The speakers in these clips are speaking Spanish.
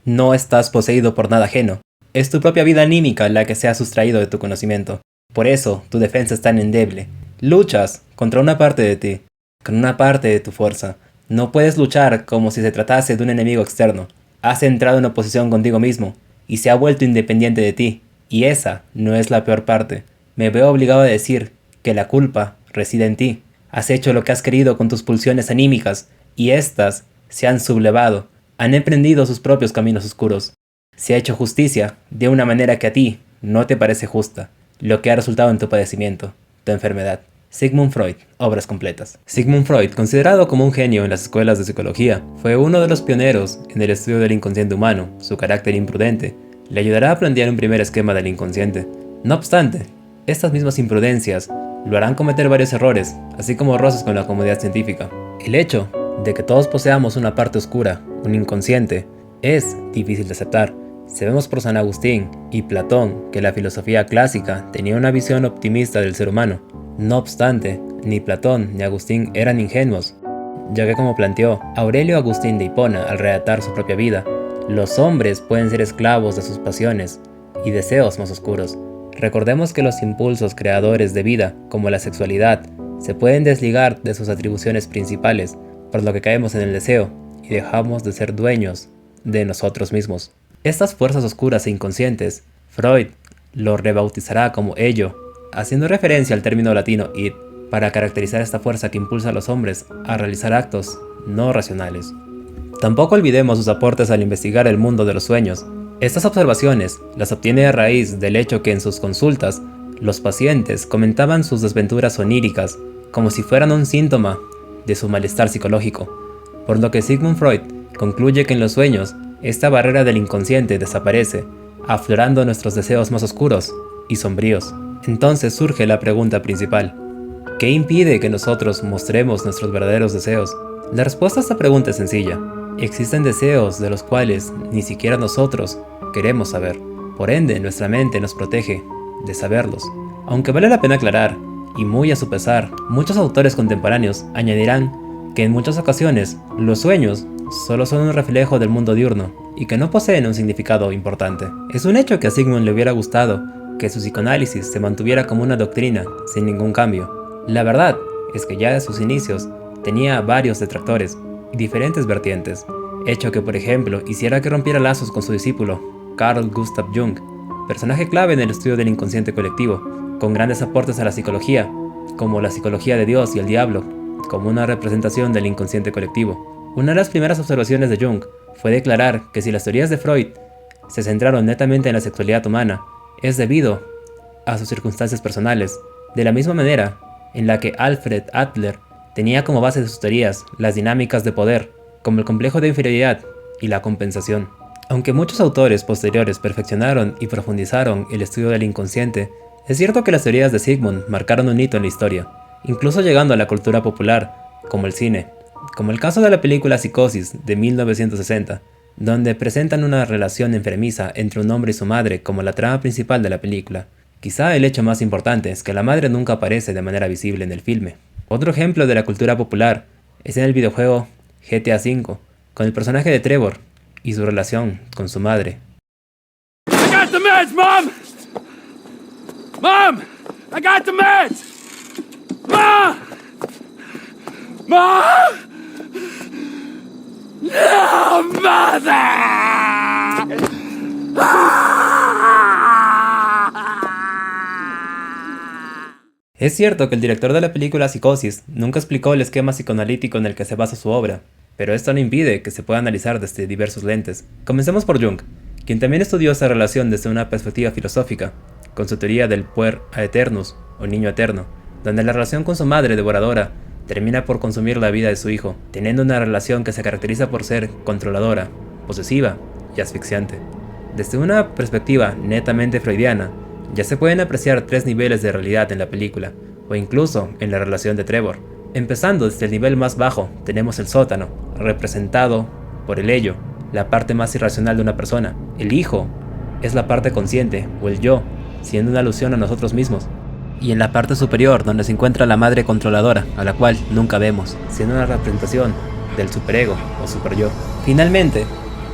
No estás poseído por nada ajeno. Es tu propia vida anímica la que se ha sustraído de tu conocimiento. Por eso, tu defensa es tan endeble. Luchas contra una parte de ti, con una parte de tu fuerza. No puedes luchar como si se tratase de un enemigo externo. Has entrado en oposición contigo mismo, y se ha vuelto independiente de ti. Y esa no es la peor parte. Me veo obligado a decir que la culpa reside en ti. Has hecho lo que has querido con tus pulsiones anímicas, y éstas se han sublevado, han emprendido sus propios caminos oscuros. Se ha hecho justicia de una manera que a ti no te parece justa, lo que ha resultado en tu padecimiento, tu enfermedad. Sigmund Freud, obras completas. Sigmund Freud, considerado como un genio en las escuelas de psicología, fue uno de los pioneros en el estudio del inconsciente humano. Su carácter imprudente le ayudará a plantear un primer esquema del inconsciente. No obstante, estas mismas imprudencias lo harán cometer varios errores, así como roces con la comunidad científica. El hecho de que todos poseamos una parte oscura, un inconsciente, es difícil de aceptar. Sabemos por San Agustín y Platón que la filosofía clásica tenía una visión optimista del ser humano. No obstante, ni Platón ni Agustín eran ingenuos, ya que como planteó Aurelio Agustín de Hipona al redactar su propia vida, los hombres pueden ser esclavos de sus pasiones y deseos más oscuros. Recordemos que los impulsos creadores de vida, como la sexualidad, se pueden desligar de sus atribuciones principales, por lo que caemos en el deseo y dejamos de ser dueños de nosotros mismos. Estas fuerzas oscuras e inconscientes, Freud lo rebautizará como ello, haciendo referencia al término latino id, para caracterizar esta fuerza que impulsa a los hombres a realizar actos no racionales. Tampoco olvidemos sus aportes al investigar el mundo de los sueños. Estas observaciones las obtiene a raíz del hecho que en sus consultas, los pacientes comentaban sus desventuras oníricas como si fueran un síntoma de su malestar psicológico, por lo que Sigmund Freud concluye que en los sueños, esta barrera del inconsciente desaparece, aflorando nuestros deseos más oscuros y sombríos. Entonces surge la pregunta principal: ¿qué impide que nosotros mostremos nuestros verdaderos deseos? La respuesta a esta pregunta es sencilla. Existen deseos de los cuales ni siquiera nosotros queremos saber. Por ende, nuestra mente nos protege de saberlos. Aunque vale la pena aclarar, y muy a su pesar, muchos autores contemporáneos añadirán que en muchas ocasiones los sueños solo son un reflejo del mundo diurno y que no poseen un significado importante. Es un hecho que a Sigmund le hubiera gustado que su psicoanálisis se mantuviera como una doctrina sin ningún cambio. La verdad es que ya de sus inicios tenía varios detractores y diferentes vertientes, hecho que por ejemplo hiciera que rompiera lazos con su discípulo, Carl Gustav Jung, personaje clave en el estudio del inconsciente colectivo, con grandes aportes a la psicología, como la psicología de Dios y el diablo, como una representación del inconsciente colectivo. Una de las primeras observaciones de Jung fue declarar que si las teorías de Freud se centraron netamente en la sexualidad humana, es debido a sus circunstancias personales, de la misma manera en la que Alfred Adler tenía como base de sus teorías las dinámicas de poder, como el complejo de inferioridad y la compensación. Aunque muchos autores posteriores perfeccionaron y profundizaron el estudio del inconsciente, es cierto que las teorías de Sigmund marcaron un hito en la historia, incluso llegando a la cultura popular, como el cine, como el caso de la película Psicosis de 1960, donde presentan una relación enfermiza entre un hombre y su madre como la trama principal de la película. Quizá el hecho más importante es que la madre nunca aparece de manera visible en el filme. Otro ejemplo de la cultura popular es en el videojuego GTA V, con el personaje de Trevor y su relación con su madre. I got the meds, Mom! Mom! I got the meds! Mom! Mom! No, Mother! Es cierto que el director de la película Psicosis nunca explicó el esquema psicoanalítico en el que se basa su obra, pero esto no impide que se pueda analizar desde diversos lentes. Comencemos por Jung, quien también estudió esta relación desde una perspectiva filosófica, con su teoría del puer aeternus, o niño eterno, donde la relación con su madre devoradora termina por consumir la vida de su hijo, teniendo una relación que se caracteriza por ser controladora, posesiva y asfixiante. Desde una perspectiva netamente freudiana, ya se pueden apreciar tres niveles de realidad en la película, o incluso en la relación de Trevor. Empezando desde el nivel más bajo, tenemos el sótano, representado por el ello, la parte más irracional de una persona. El hijo es la parte consciente, o el yo, siendo una alusión a nosotros mismos. Y en la parte superior, donde se encuentra la madre controladora, a la cual nunca vemos, siendo una representación del superego o superyo. Finalmente,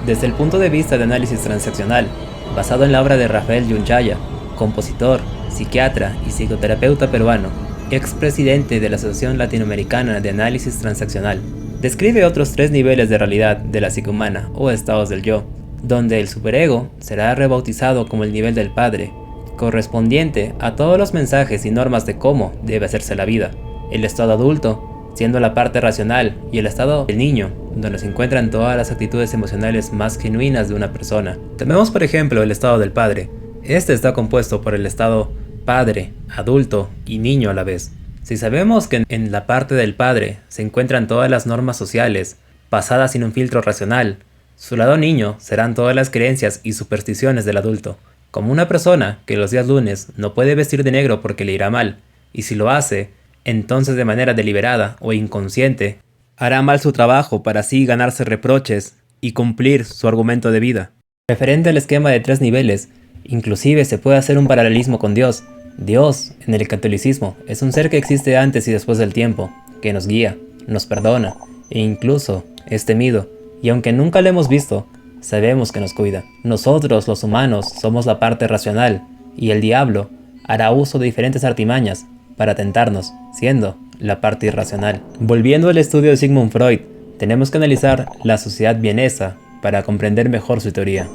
Desde el punto de vista de análisis transaccional, basado en la obra de Rafael Yunchaya, compositor, psiquiatra y psicoterapeuta peruano, expresidente de la Asociación Latinoamericana de Análisis Transaccional, describe otros 3 niveles de realidad de la psique humana o estados del yo, donde el superego será rebautizado como el nivel del padre, correspondiente a todos los mensajes y normas de cómo debe hacerse la vida. El estado adulto, siendo la parte racional, y el estado del niño, donde se encuentran todas las actitudes emocionales más genuinas de una persona. Tomemos por ejemplo el estado del padre. Este está compuesto por el estado padre, adulto y niño a la vez. Si sabemos que en la parte del padre se encuentran todas las normas sociales, pasadas sin un filtro racional, su lado niño serán todas las creencias y supersticiones del adulto, como una persona que los días lunes no puede vestir de negro porque le irá mal, y si lo hace, entonces de manera deliberada o inconsciente, hará mal su trabajo para así ganarse reproches y cumplir su argumento de vida. Referente al esquema de 3 niveles, inclusive se puede hacer un paralelismo con Dios. Dios, en el catolicismo, es un ser que existe antes y después del tiempo, que nos guía, nos perdona, e incluso es temido, y aunque nunca lo hemos visto, sabemos que nos cuida. Nosotros, los humanos, somos la parte racional, y el diablo hará uso de diferentes artimañas para tentarnos, siendo la parte irracional. Volviendo al estudio de Sigmund Freud, tenemos que analizar la sociedad vienesa para comprender mejor su teoría.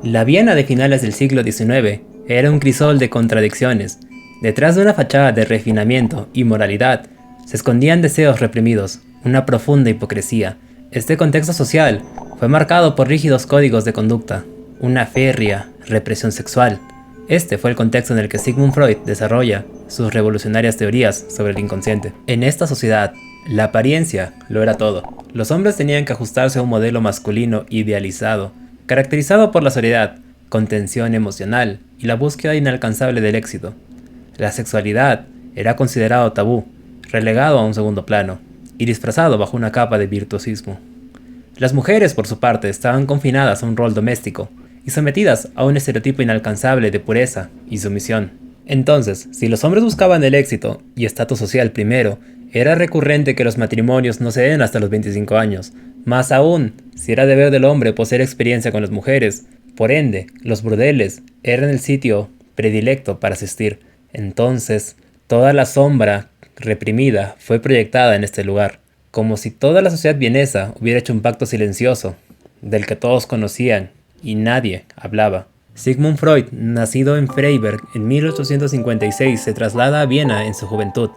La Viena de finales del siglo XIX era un crisol de contradicciones. Detrás de una fachada de refinamiento y moralidad, se escondían deseos reprimidos, una profunda hipocresía. Este contexto social fue marcado por rígidos códigos de conducta, una férrea represión sexual. Este fue el contexto en el que Sigmund Freud desarrolla sus revolucionarias teorías sobre el inconsciente. En esta sociedad, la apariencia lo era todo. Los hombres tenían que ajustarse a un modelo masculino idealizado, caracterizado por la soledad, contención emocional y la búsqueda inalcanzable del éxito. La sexualidad era considerado tabú, relegado a un segundo plano, y disfrazado bajo una capa de virtuosismo. Las mujeres, por su parte, estaban confinadas a un rol doméstico, y sometidas a un estereotipo inalcanzable de pureza y sumisión. Entonces, si los hombres buscaban el éxito y estatus social primero, era recurrente que los matrimonios no se den hasta los 25 años, más aún, si era deber del hombre poseer experiencia con las mujeres. Por ende, los burdeles eran el sitio predilecto para asistir. Entonces, toda la sombra reprimida fue proyectada en este lugar, como si toda la sociedad vienesa hubiera hecho un pacto silencioso, del que todos conocían y nadie hablaba. Sigmund Freud, nacido en Freiberg en 1856, se traslada a Viena en su juventud,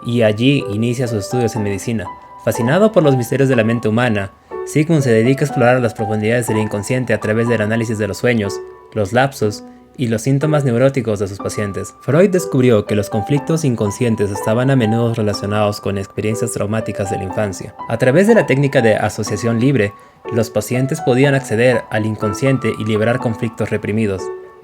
y allí inicia sus estudios en medicina. Fascinado por los misterios de la mente humana, Sigmund se dedica a explorar las profundidades del inconsciente a través del análisis de los sueños, los lapsos y los síntomas neuróticos de sus pacientes. Freud descubrió que los conflictos inconscientes estaban a menudo relacionados con experiencias traumáticas de la infancia. A través de la técnica de asociación libre, los pacientes podían acceder al inconsciente y liberar conflictos reprimidos.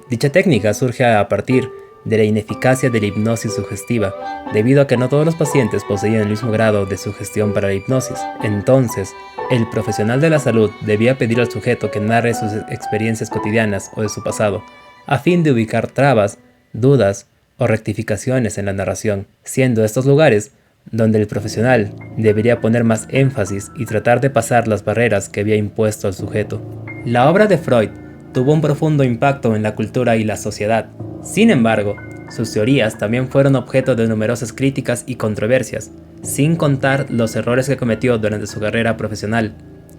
Dicha técnica surge a partir de la ineficacia de la hipnosis sugestiva, debido a que no todos los pacientes poseían el mismo grado de sugestión para la hipnosis. Entonces, el profesional de la salud debía pedir al sujeto que narre sus experiencias cotidianas o de su pasado, a fin de ubicar trabas, dudas o rectificaciones en la narración, siendo estos lugares donde el profesional debería poner más énfasis y tratar de pasar las barreras que había impuesto al sujeto. La obra de Freud tuvo un profundo impacto en la cultura y la sociedad. Sin embargo, sus teorías también fueron objeto de numerosas críticas y controversias, sin contar los errores que cometió durante su carrera profesional,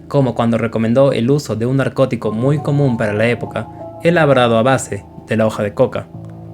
como cuando recomendó el uso de un narcótico muy común para la época, elaborado a base de la hoja de coca,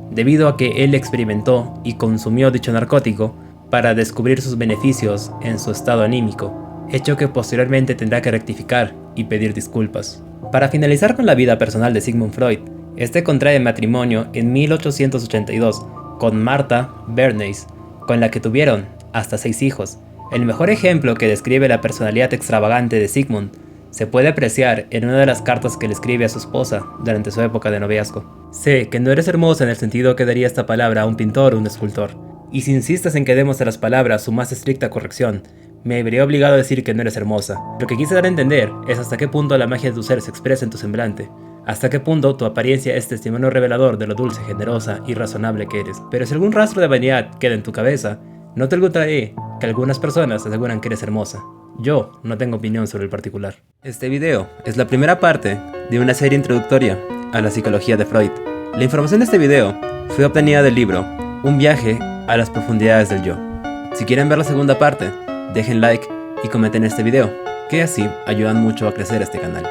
debido a que él experimentó y consumió dicho narcótico para descubrir sus beneficios en su estado anímico, hecho que posteriormente tendrá que rectificar y pedir disculpas. Para finalizar con la vida personal de Sigmund Freud, este contrae matrimonio en 1882 con Martha Bernays, con la que tuvieron hasta 6 hijos. El mejor ejemplo que describe la personalidad extravagante de Sigmund se puede apreciar en una de las cartas que le escribe a su esposa durante su época de noviazgo. Sé que no eres hermosa en el sentido que daría esta palabra a un pintor o un escultor, y si insistes en que demos a las palabras su más estricta corrección, me vería obligado a decir que no eres hermosa. Lo que quise dar a entender es hasta qué punto la magia de tu ser se expresa en tu semblante, hasta qué punto tu apariencia es testimonio revelador de lo dulce, generosa y razonable que eres. Pero si algún rastro de vanidad queda en tu cabeza, No te ocultaré que algunas personas aseguran que eres hermosa. Yo no tengo opinión sobre el particular. Este video es la primera parte de una serie introductoria a la psicología de Freud. La información de este video fue obtenida del libro Un viaje a las profundidades del yo. Si quieren ver la segunda parte, dejen like y comenten este video, que así ayudan mucho a crecer este canal.